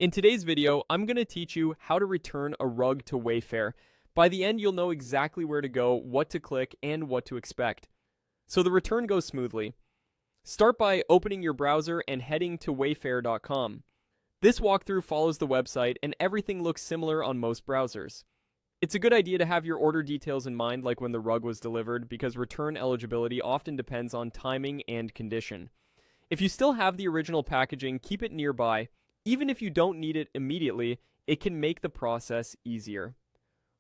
In today's video, I'm going to teach you how to return a rug to Wayfair. By the end, you'll know exactly where to go, what to click, and what to expect. So the return goes smoothly. Start by opening your browser and heading to wayfair.com. This walkthrough follows the website and everything looks similar on most browsers. It's a good idea to have your order details in mind, like when the rug was delivered, because return eligibility often depends on timing and condition. If you still have the original packaging, keep it nearby. Even if you don't need it immediately, it can make the process easier.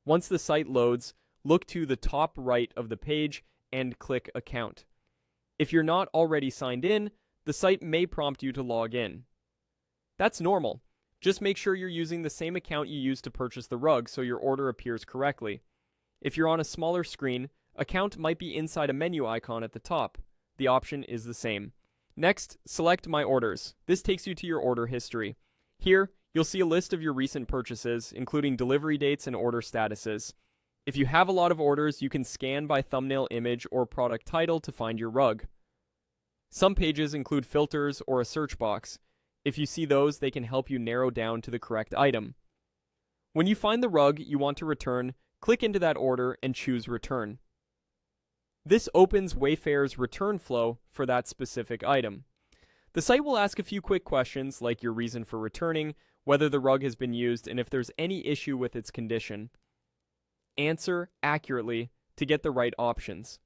Once the site loads, look to the top right of the page and click Account. If you're not already signed in, the site may prompt you to log in. That's normal. Just make sure you're using the same account you used to purchase the rug so your order appears correctly. If you're on a smaller screen, Account might be inside a menu icon at the top. The option is the same. Next, select My Orders. This takes you to your order history. Here, you'll see a list of your recent purchases, including delivery dates and order statuses. If you have a lot of orders, you can scan by thumbnail image or product title to find your rug. Some pages include filters or a search box. If you see those, they can help you narrow down to the correct item. When you find the rug you want to return, click into that order and choose Return. This opens Wayfair's return flow for that specific item. The site will ask a few quick questions like your reason for returning, whether the rug has been used, and if there's any issue with its condition. Answer accurately to get the right options.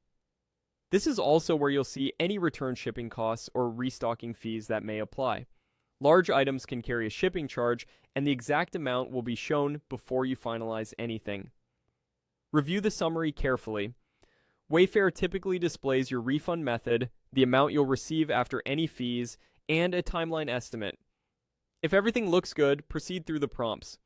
This is also where you'll see any return shipping costs or restocking fees that may apply. Large items can carry a shipping charge, and the exact amount will be shown before you finalize anything. Review the summary carefully. Wayfair typically displays your refund method, the amount you'll receive after any fees, and a timeline estimate. If everything looks good, proceed through the prompts.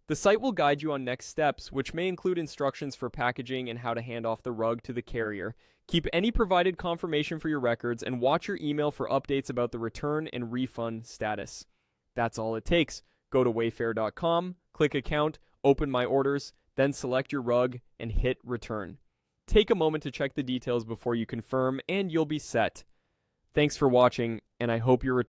The site will guide you on next steps, which may include instructions for packaging and how to hand off the rug to the carrier. Keep any provided confirmation for your records and watch your email for updates about the return and refund status. That's all it takes. Go to wayfair.com, click Account, open My Orders, then select your rug and hit Return. Take a moment to check the details before you confirm, and you'll be set. Thanks for watching, and I hope you're